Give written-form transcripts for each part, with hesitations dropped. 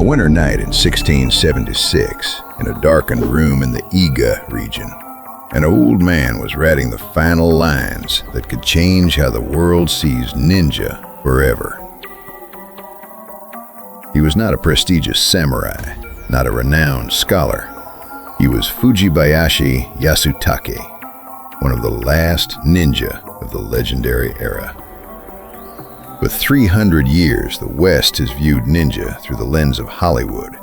a winter night in 1676, in a darkened room in the Iga region, an old man was writing the final lines that could change how the world sees ninja forever. He was not a prestigious samurai, not a renowned scholar. He was Fujibayashi Yasutake, one of the last ninja of the legendary era. For 300 years, the West has viewed ninja through the lens of Hollywood,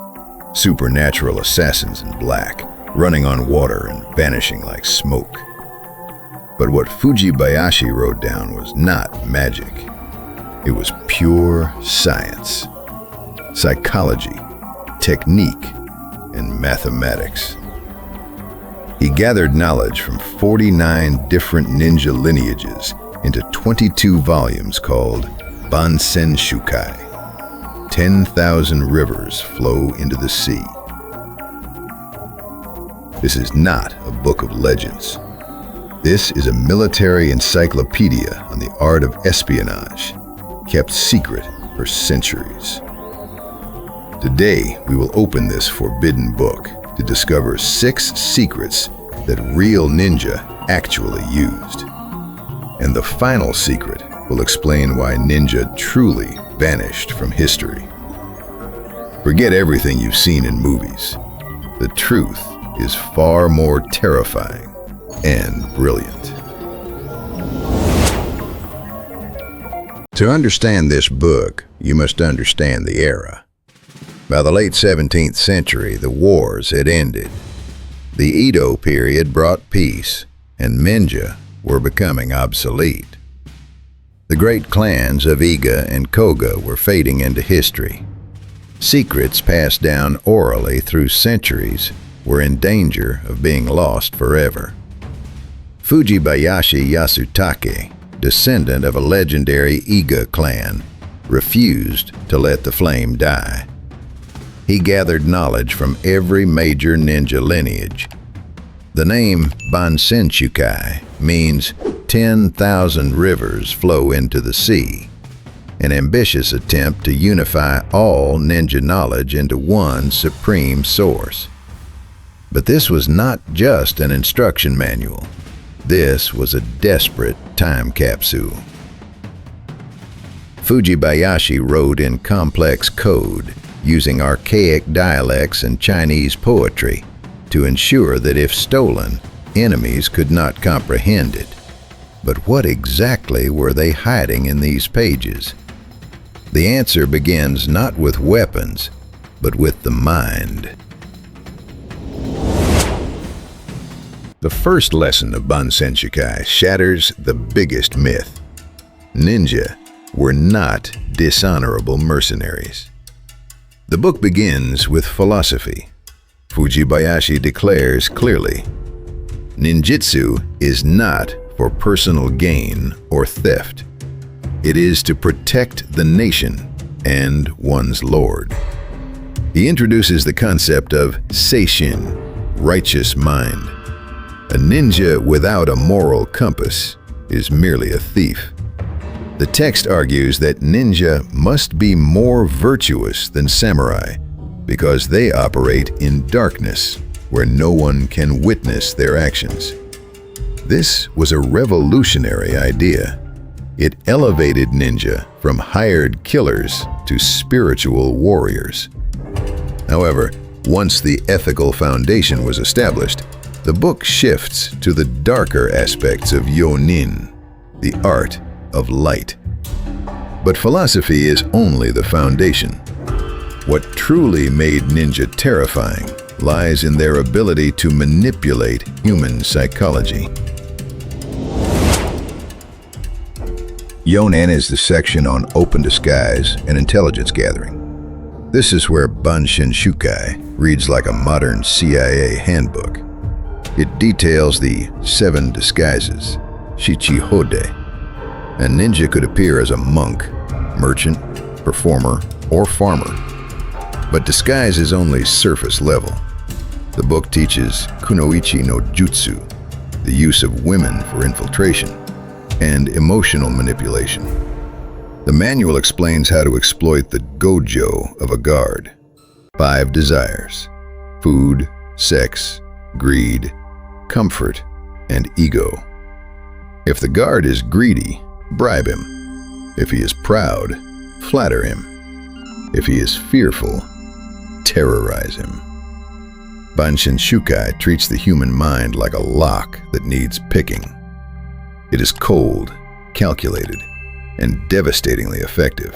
supernatural assassins in black, running on water and vanishing like smoke. But what Fujibayashi wrote down was not magic. It was pure science, psychology, technique, and mathematics. He gathered knowledge from 49 different ninja lineages into 22 volumes called Bansenshukai. 10,000 rivers flow into the sea. This is not a book of legends. This is a military encyclopedia on the art of espionage, kept secret for centuries. Today, we will open this forbidden book to discover 6 secrets that real ninja actually used. And the final secret will explain why ninja truly vanished from history. Forget everything you've seen in movies. The truth is far more terrifying and brilliant. To understand this book, you must understand the era. By the late 17th century, the wars had ended. The Edo period brought peace, and ninja were becoming obsolete. The great clans of Iga and Koga were fading into history. Secrets passed down orally through centuries were in danger of being lost forever. Fujibayashi Yasutake, descendant of a legendary Iga clan, refused to let the flame die. He gathered knowledge from every major ninja lineage. The name Bansenshukai means 10,000 rivers flow into the sea, an ambitious attempt to unify all ninja knowledge into one supreme source. But this was not just an instruction manual. This was a desperate time capsule. Fujibayashi wrote in complex code, using archaic dialects and Chinese poetry to ensure that if stolen, enemies could not comprehend it. But what exactly were they hiding in these pages? The answer begins not with weapons, but with the mind. The first lesson of Bansenshukai shatters the biggest myth. Ninja were not dishonorable mercenaries. The book begins with philosophy. Fujibayashi declares clearly, ninjutsu is not for personal gain or theft. It is to protect the nation and one's lord. He introduces the concept of Seishin, righteous mind. A ninja without a moral compass is merely a thief. The text argues that ninja must be more virtuous than samurai because they operate in darkness where no one can witness their actions. This was a revolutionary idea. It elevated ninja from hired killers to spiritual warriors. However, once the ethical foundation was established, the book shifts to the darker aspects of Yo-nin, the art of light. But philosophy is only the foundation. What truly made ninja terrifying lies in their ability to manipulate human psychology. Yo-nin is the section on open disguise and intelligence gathering. This is where Bansenshukai reads like a modern CIA handbook. It details the 7 disguises, Shichihode. A ninja could appear as a monk, merchant, performer, or farmer. But disguise is only surface level. The book teaches kunoichi no jutsu, the use of women for infiltration, and emotional manipulation. The manual explains how to exploit the gojo of a guard, 5 desires: food, sex, greed, comfort, and ego. If the guard is greedy, bribe him. If he is proud, flatter him. If he is fearful, terrorize him. Bansenshukai treats the human mind like a lock that needs picking. It is cold, calculated, and devastatingly effective.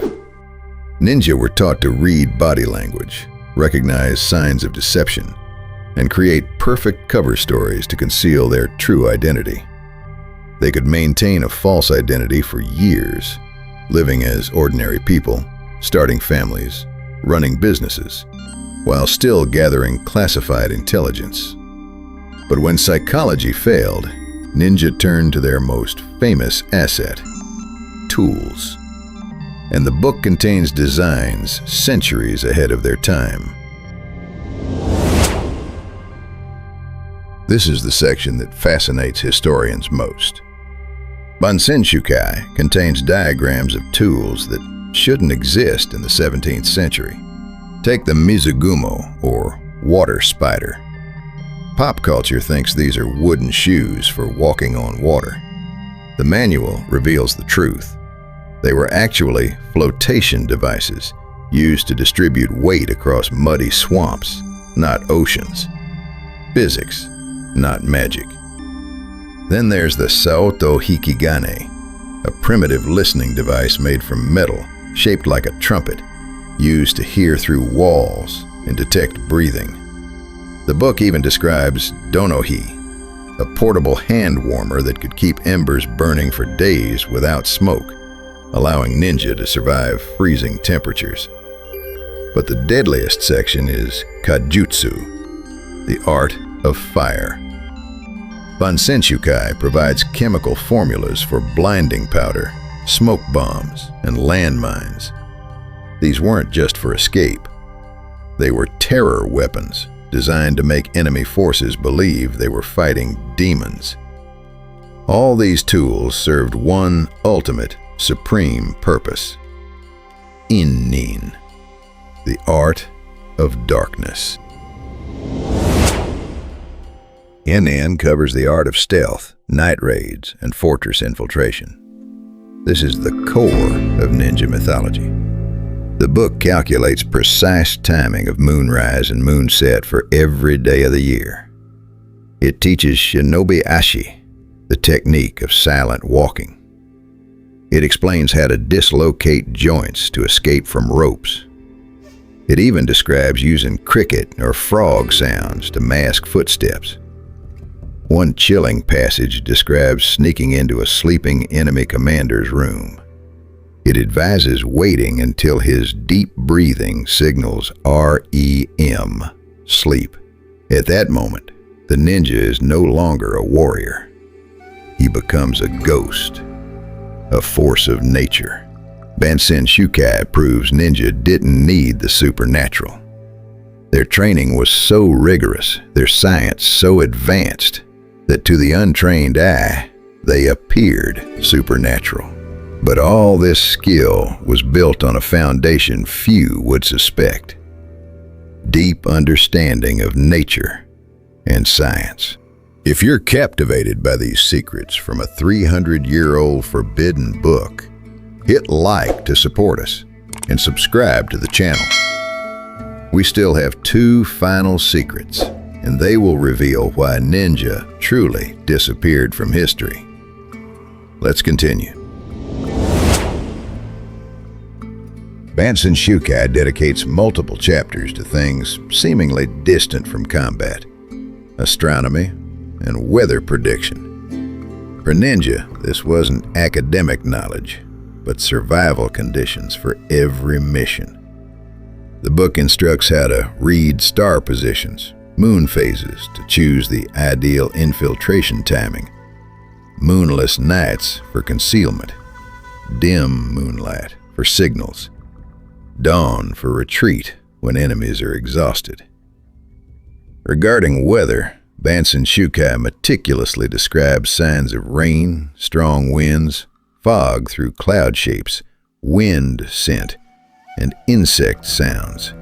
Ninja were taught to read body language, recognize signs of deception, and create perfect cover stories to conceal their true identity. They could maintain a false identity for years, living as ordinary people, starting families, running businesses, while still gathering classified intelligence. But when psychology failed, ninja turned to their most famous asset: tools. And the book contains designs centuries ahead of their time. This is the section that fascinates historians most. Bansenshukai contains diagrams of tools that shouldn't exist in the 17th century. Take the Mizugumo, or water spider. Pop culture thinks these are wooden shoes for walking on water. The manual reveals the truth. They were actually flotation devices used to distribute weight across muddy swamps, not oceans. Physics, not magic. Then there's the Saoto Hikigane, a primitive listening device made from metal, shaped like a trumpet, used to hear through walls and detect breathing. The book even describes Donohi, a portable hand warmer that could keep embers burning for days without smoke, allowing ninja to survive freezing temperatures. But the deadliest section is Kajutsu, the art of fire. Bansenshukai provides chemical formulas for blinding powder, smoke bombs, and landmines. These weren't just for escape. They were terror weapons designed to make enemy forces believe they were fighting demons. All these tools served one ultimate, supreme purpose: In-nin, the art of darkness. In-nin covers the art of stealth, night raids, and fortress infiltration. This is the core of ninja mythology. The book calculates precise timing of moonrise and moonset for every day of the year. It teaches shinobi ashi, the technique of silent walking. It explains how to dislocate joints to escape from ropes. It even describes using cricket or frog sounds to mask footsteps. One chilling passage describes sneaking into a sleeping enemy commander's room. It advises waiting until his deep breathing signals REM, sleep. At that moment, the ninja is no longer a warrior. He becomes a ghost, a force of nature. Bansenshukai proves ninja didn't need the supernatural. Their training was so rigorous, their science so advanced, that to the untrained eye, they appeared supernatural. But all this skill was built on a foundation few would suspect: deep understanding of nature and science. If you're captivated by these secrets from a 300-year-old forbidden book, hit like to support us and subscribe to the channel. We still have 2 final secrets, and they will reveal why ninja truly disappeared from history. Let's continue. Bansenshukai dedicates multiple chapters to things seemingly distant from combat: astronomy and weather prediction. For ninja, this wasn't academic knowledge, but survival conditions for every mission. The book instructs how to read star positions, moon phases to choose the ideal infiltration timing, moonless nights for concealment, dim moonlight for signals, dawn for retreat when enemies are exhausted. Regarding weather, Bansenshukai meticulously describes signs of rain, strong winds, fog through cloud shapes, wind scent, and insect sounds.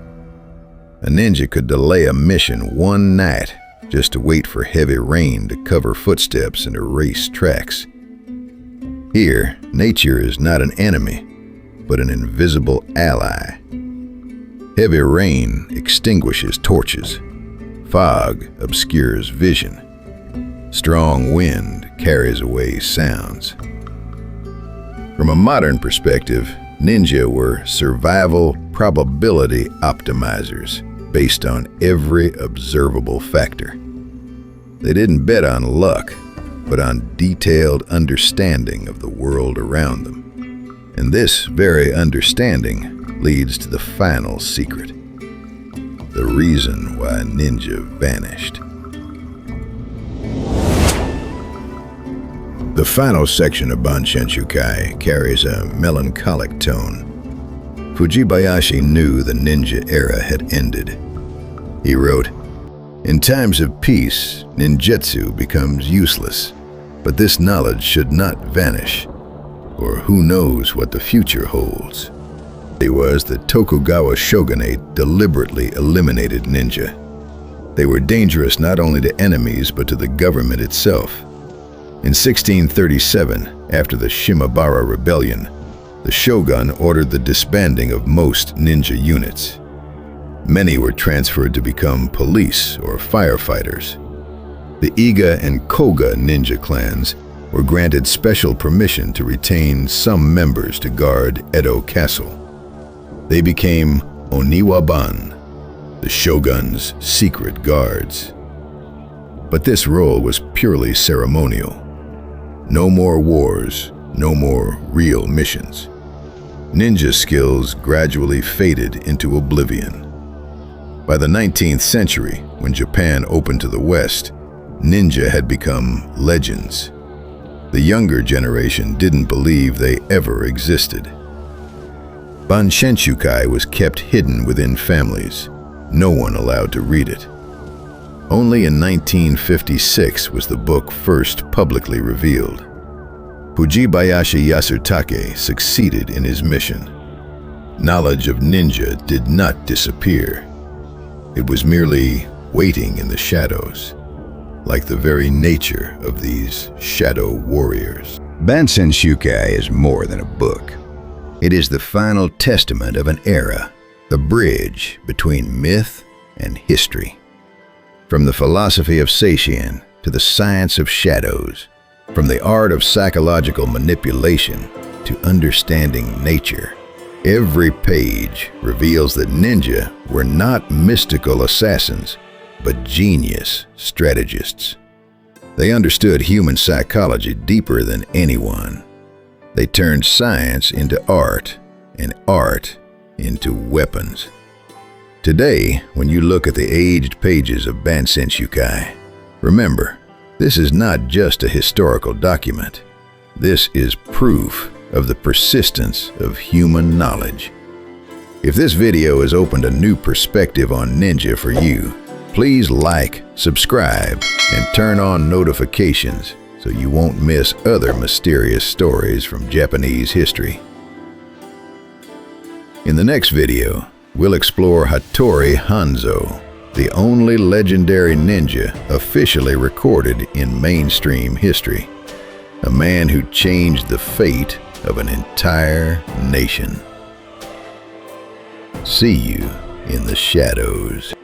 A ninja could delay a mission one night just to wait for heavy rain to cover footsteps and erase tracks. Here, nature is not an enemy, but an invisible ally. Heavy rain extinguishes torches. Fog obscures vision. Strong wind carries away sounds. From a modern perspective, ninja were survival probability optimizers based on every observable factor. They didn't bet on luck, but on detailed understanding of the world around them. And this very understanding leads to the final secret, the reason why ninja vanished. The final section of Bansenshukai carries a melancholic tone. Fujibayashi knew the ninja era had ended. He wrote, "In times of peace, ninjutsu becomes useless, but this knowledge should not vanish, or who knows what the future holds." It was that Tokugawa Shogunate deliberately eliminated ninja. They were dangerous not only to enemies but to the government itself. In 1637, after the Shimabara Rebellion, the shogun ordered the disbanding of most ninja units. Many were transferred to become police or firefighters. The Iga and Koga ninja clans were granted special permission to retain some members to guard Edo Castle. They became Oniwaban, the shogun's secret guards. But this role was purely ceremonial. No more wars, no more real missions. Ninja skills gradually faded into oblivion. By the 19th century, when Japan opened to the West, ninja had become legends. The younger generation didn't believe they ever existed. Bansenshukai was kept hidden within families, no one allowed to read it. Only in 1956 was the book first publicly revealed. Fujibayashi Yasutake succeeded in his mission. Knowledge of ninja did not disappear. It was merely waiting in the shadows, like the very nature of these shadow warriors. Bansenshukai is more than a book. It is the final testament of an era, the bridge between myth and history. From the philosophy of Seishin to the science of shadows, from the art of psychological manipulation to understanding nature, every page reveals that ninja were not mystical assassins, but genius strategists. They understood human psychology deeper than anyone. They turned science into art and art into weapons. Today, when you look at the aged pages of Bansenshukai, remember, this is not just a historical document. This is proof of the persistence of human knowledge. If this video has opened a new perspective on ninja for you, please like, subscribe, and turn on notifications so you won't miss other mysterious stories from Japanese history. In the next video, we'll explore Hattori Hanzo, the only legendary ninja officially recorded in mainstream history. A man who changed the fate of an entire nation. See you in the shadows.